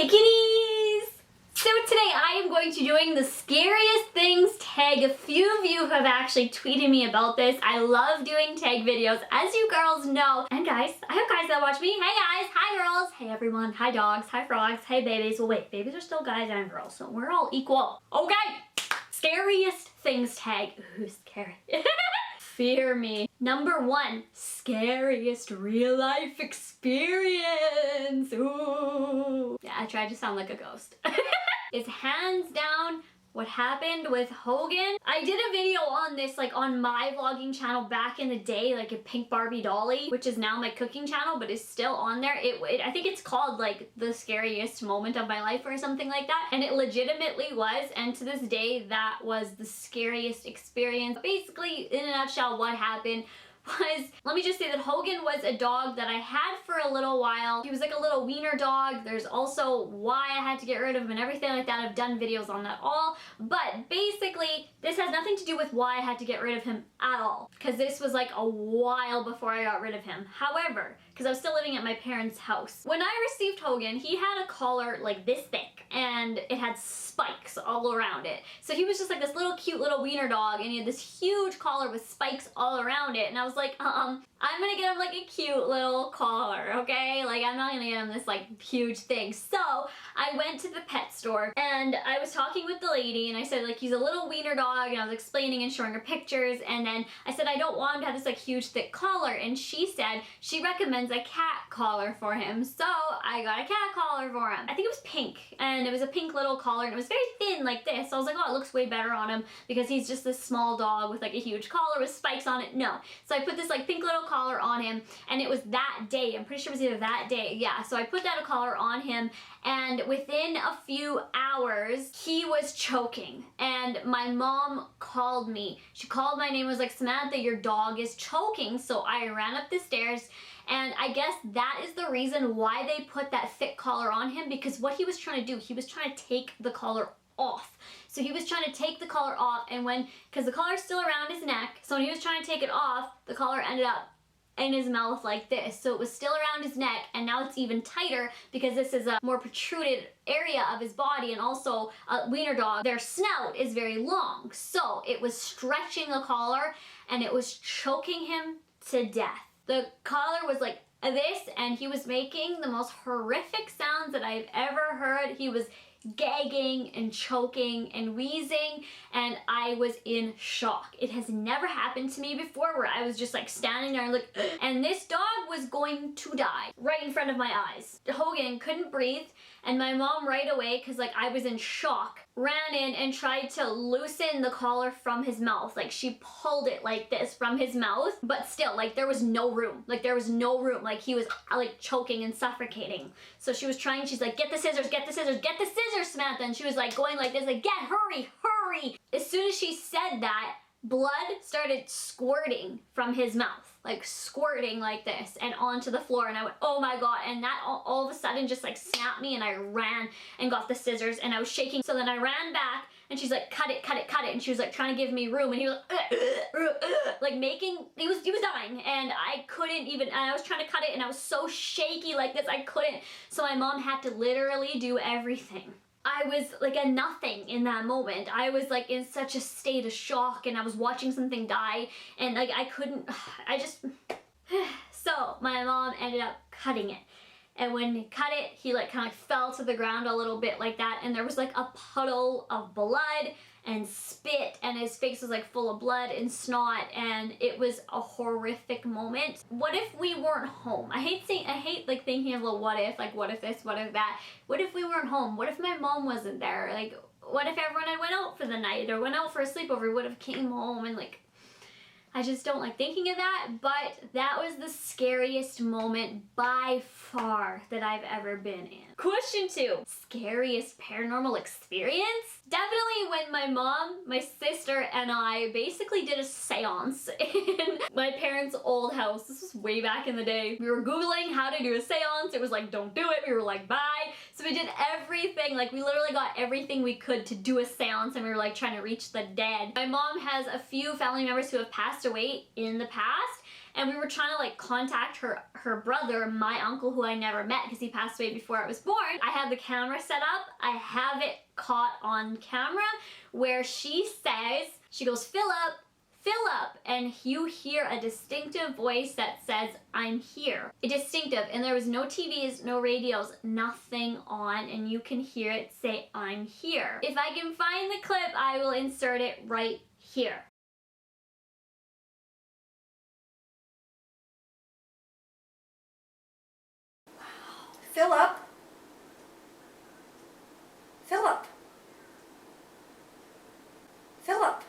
Hey kitties! So today I am going to be doing the scariest things tag. A few of you have actually tweeted me about this. I love doing tag videos, as you girls know. And guys, I have guys that watch me. Hey guys, hi girls, hey everyone, hi dogs, hi frogs, hey babies. Well wait, babies are still guys and girls, so we're all equal. Okay, scariest things tag. Ooh, scary. Fear me. Number 1, scariest real life experience. Ooh. Yeah, I tried to sound like a ghost. It's hands down what happened with Hogan. I did a video on this like on my vlogging channel back in the day, like a Pink Barbie Dolly, which is now my cooking channel but is still on there. I think it's called like the scariest moment of my life or something like that, and it legitimately was, and to this day that was the scariest experience. Basically, in a nutshell, what happened was, let me just say that Hogan was a dog that I had for a little while. He was like a little wiener dog. There's also why I had to get rid of him and everything like that. I've done videos on that all, but basically this has nothing to do with why I had to get rid of him at all, because this was like a while before I got rid of him. However, because I was still living at my parents' house, when I received Hogan, he had a collar like this thick and it had spikes all around it. So he was just like this little cute little wiener dog, and he had this huge collar with spikes all around it, and I was like, I'm gonna get him like a cute little collar, okay? Like, I'm not gonna get him this like huge thing. So I went to the pet store and I was talking with the lady and I said like, he's a little wiener dog, and I was explaining and showing her pictures, and then I said I don't want him to have this like huge thick collar, and she said she recommends a cat collar for him. So I got a cat collar for him. I think it was pink, and it was a pink little collar, and it was very thin like this. So I was like, oh, it looks way better on him because he's just this small dog with like a huge collar with spikes on it. No. So I put this like pink little collar on him, and it was that day. I'm pretty sure it was either that day. Yeah, so I put that collar on him, and within a few hours, he was choking. And my mom called me. She called my name, was like, Samantha, your dog is choking. So I ran up the stairs, and I guess that is the reason why they put that thick collar on him, because what he was trying to do, he was trying to take the collar off. So he was trying to take the collar off, and because the collar's still around his neck, so when he was trying to take it off, the collar ended up in his mouth like this. So it was still around his neck, and now it's even tighter because this is a more protruded area of his body, and also a wiener dog, their snout is very long. So it was stretching the collar, and it was choking him to death. The collar was like this, and he was making the most horrific sounds that I've ever heard. He was gagging and choking and wheezing, and I was in shock. It has never happened to me before, where I was just like standing there like, and this dog was going to die right in front of my eyes. Hogan couldn't breathe, and my mom right away, because like I was in shock, ran in and tried to loosen the collar from his mouth. Like, she pulled it like this from his mouth, but still, like, there was no room. Like, there was no room. Like, he was like choking and suffocating. So she was trying, she's like, get the scissors, get the scissors, get the scissors, Samantha. And she was like going like this, like, hurry, hurry. As soon as she said that, blood started squirting from his mouth. Like squirting like this and onto the floor, and I went, oh my god, and that all of a sudden just like snapped me, and I ran and got the scissors, and I was shaking. So then I ran back, and she's like, cut it, cut it, cut it, and she was like trying to give me room, and he was like making, he was dying, and I couldn't even, and I was trying to cut it, and I was so shaky like this, I couldn't. So my mom had to literally do everything. I was like a nothing in that moment. I was like in such a state of shock, and I was watching something die, and like I couldn't, so my mom ended up cutting it. And when he cut it, he like kind of fell to the ground a little bit like that, and there was like a puddle of blood and spit, and his face was like full of blood and snot, and it was a horrific moment. What if we weren't home? I hate like thinking of a what if, like what if this, what if that. What if we weren't home? What if my mom wasn't there? Like, what if everyone had went out for the night or went out for a sleepover, would have came home, and like, I just don't like thinking of that, but that was the scariest moment by far that I've ever been in. Question 2, scariest paranormal experience? Definitely when my mom, my sister, and I basically did a seance in my parents' old house. This was way back in the day. We were Googling how to do a seance. It was like, don't do it. We were like, bye. So we did everything. Like, we literally got everything we could to do a seance, and we were like trying to reach the dead. My mom has a few family members who have passed away in the past, and we were trying to like contact her brother, my uncle, who I never met because he passed away before I was born. I had the camera set up. I have it caught on camera where she says, she goes, Philip, Philip, and you hear a distinctive voice that says, I'm here. Distinctive, and there was no TVs, no radios, nothing on, and you can hear it say, I'm here. If I can find the clip, I will insert it right here. Philip. Philip. Philip.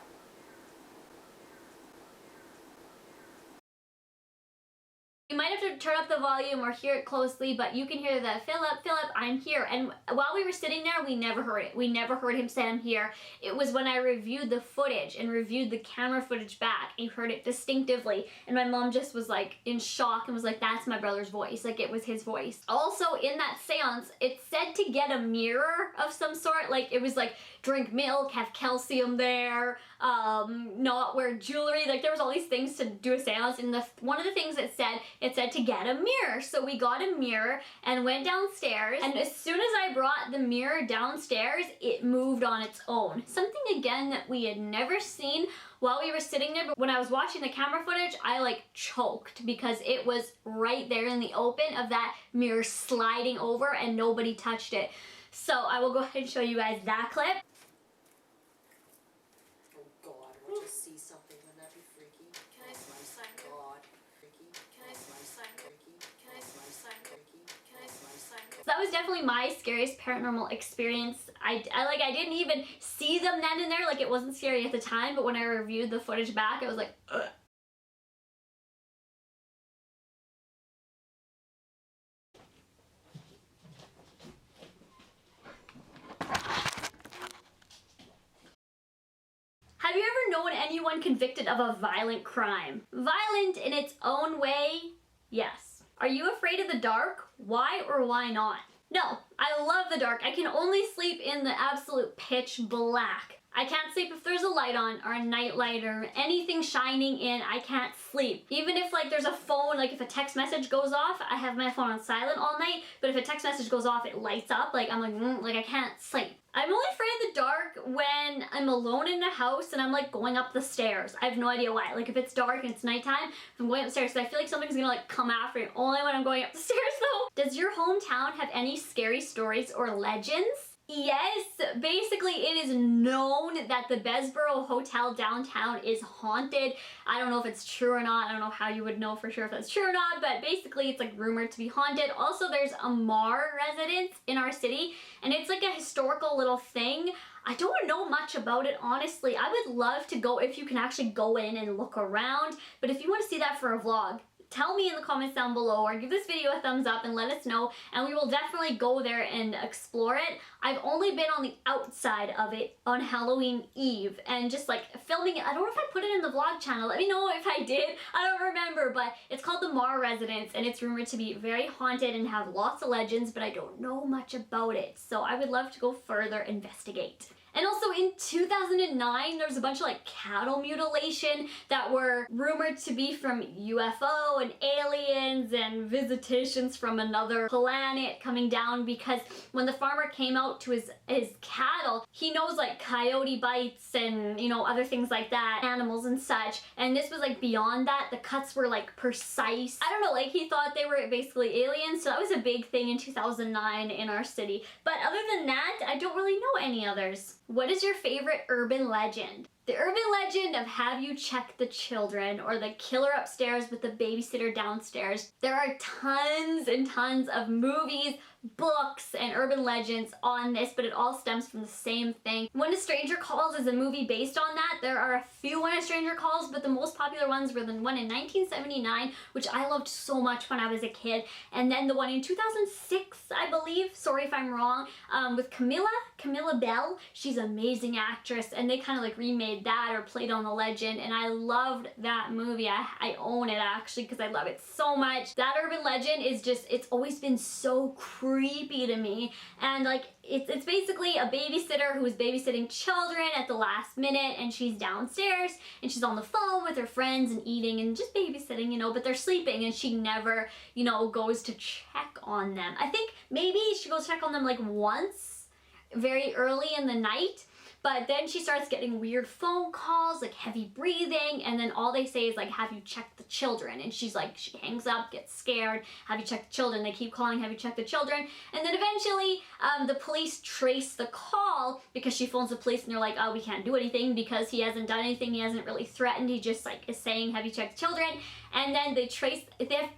You might have to turn up the volume or hear it closely, but you can hear that, Philip, Philip, I'm here. And while we were sitting there, we never heard it. We never heard him say, I'm here. It was when I reviewed the footage and reviewed the camera footage back, and you heard it distinctively. And my mom just was like in shock and was like, that's my brother's voice. Like, it was his voice. Also, in that seance, it said to get a mirror of some sort. Like, it was like, drink milk, have calcium there, not wear jewelry. Like, there was all these things to do a seance. And one of the things it said to get a mirror. So we got a mirror and went downstairs, and as soon as I brought the mirror downstairs, it moved on its own. Something again that we had never seen while we were sitting there, but when I was watching the camera footage, I like choked because it was right there in the open of that mirror sliding over and nobody touched it. So I will go ahead and show you guys that clip. Oh God, we'll just see something. Wouldn't that be freaky? Can I sign? God. Freaky. Can I sign? Freaky. Can I sign? Freaky. Can I sign? So that was definitely my scariest paranormal experience. I didn't even see them then and there, like it wasn't scary at the time, but when I reviewed the footage back, I was like, ugh. Have you ever known anyone convicted of a violent crime? Violent in its own way, yes. Are you afraid of the dark? Why or why not? No, I love the dark. I can only sleep in the absolute pitch black. I can't sleep if there's a light on or a night light or anything shining in. I can't sleep. Even if like there's a phone, like if a text message goes off, I have my phone on silent all night, but if a text message goes off, it lights up. Like I'm like I can't sleep. I'm only afraid of the dark when I'm alone in the house and I'm like going up the stairs. I have no idea why. Like if it's dark and it's nighttime, if I'm going upstairs, I feel like something's gonna like come after me. Only when I'm going up the stairs though. Does your hometown have any scary stories or legends? Yes, basically it is known that the Besborough Hotel downtown is haunted. I don't know if it's true or not. I don't know how you would know for sure if that's true or not, but basically it's like rumored to be haunted. Also, there's a Mar residence in our city, and it's like a historical little thing. I don't know much about it, honestly. I would love to go if you can actually go in and look around, but if you want to see that for a vlog, tell me in the comments down below or give this video a thumbs up and let us know, and we will definitely go there and explore it. I've only been on the outside of it on Halloween Eve and just like filming it. I don't know if I put it in the vlog channel. Let me know if I did. I don't remember, but it's called the Mar Residence and it's rumored to be very haunted and have lots of legends, but I don't know much about it. So I would love to go further investigate. And also in 2009, there was a bunch of like cattle mutilation that were rumored to be from UFO and aliens and visitations from another planet coming down, because when the farmer came out to his cattle, he knows like coyote bites and, you know, other things like that, animals and such. And this was like beyond that. The cuts were like precise. I don't know, like he thought they were basically aliens. So that was a big thing in 2009 in our city. But other than that, I don't really know any others. What is your favorite urban legend? The urban legend of have you checked the children, or the killer upstairs with the babysitter downstairs. There are tons and tons of movies, books, and urban legends on this, but it all stems from the same thing. When a Stranger Calls is a movie based on that. There are a few When a Stranger Calls, but the most popular ones were the one in 1979, which I loved so much when I was a kid, and then the one in 2006, I believe, sorry if I'm wrong, with Camilla Bell. She's an amazing actress, and they kind of like remade that or played on the legend, and I loved that movie. I own it actually because I love it so much. That urban legend is just, it's always been so cruel creepy to me. And like it's basically a babysitter who is babysitting children at the last minute, and she's downstairs and she's on the phone with her friends and eating and just babysitting, you know, but they're sleeping, and she never, you know, goes to check on them. I think maybe she goes check on them like once very early in the night. But then she starts getting weird phone calls, like heavy breathing, and then all they say is like, have you checked the children? And she's like, she hangs up, gets scared, have you checked the children? They keep calling, have you checked the children? And then eventually the police trace the call because she phones the police and they're like, oh, we can't do anything because he hasn't done anything, he hasn't really threatened, he just like is saying, have you checked the children? And then they trace,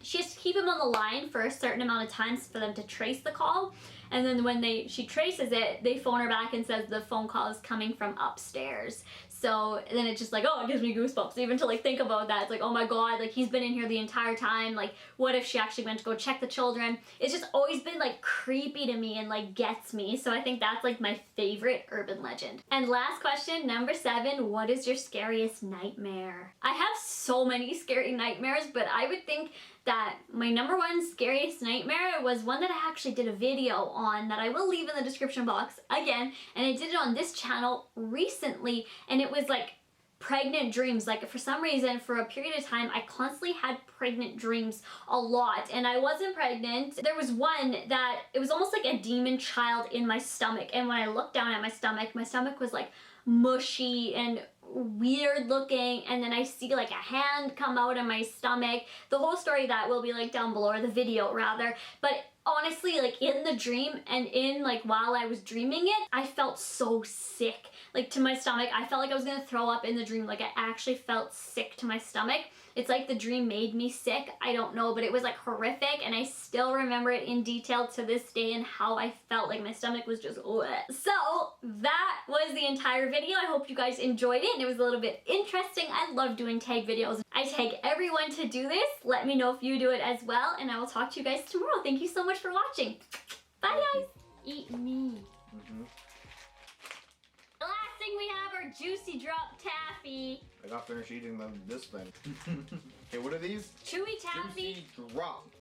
she has to keep him on the line for a certain amount of time for them to trace the call. And then when she traces it, they phone her back and says the phone call is coming from upstairs. So then it's just like, oh, it gives me goosebumps even to like think about that. It's like, oh my God, like he's been in here the entire time. Like what if she actually went to go check the children? It's just always been like creepy to me and like gets me. So I think that's like my favorite urban legend. And last question, number 7, what is your scariest nightmare? I have so many scary nightmares, but I would think that my number 1 scariest nightmare was one that I actually did a video on that I will leave in the description box again, and I did it on this channel recently, and it was like pregnant dreams. Like for some reason, for a period of time, I constantly had pregnant dreams a lot, and I wasn't pregnant. There was one that it was almost like a demon child in my stomach, and when I looked down at my stomach was like mushy and weird looking, and then I see like a hand come out of my stomach. The whole story of that will be like down below, or the video rather, but honestly, like in the dream and in like while I was dreaming it, I felt so sick, like to my stomach. I felt like I was gonna throw up in the dream. Like I actually felt sick to my stomach. It's like the dream made me sick. I don't know, but it was like horrific, and I still remember it in detail to this day and how I felt. Like my stomach was just wet. So that was the entire video. I hope you guys enjoyed it and it was a little bit interesting. I love doing tag videos. I tag everyone to do this. Let me know if you do it as well, and I will talk to you guys tomorrow. Thank you so much for watching. Bye guys. Eat me. The last thing we have are Juicy Drop Taffy. I got finished eating this thing. Okay, what are these? Chewy Taffy. Juicy Drop.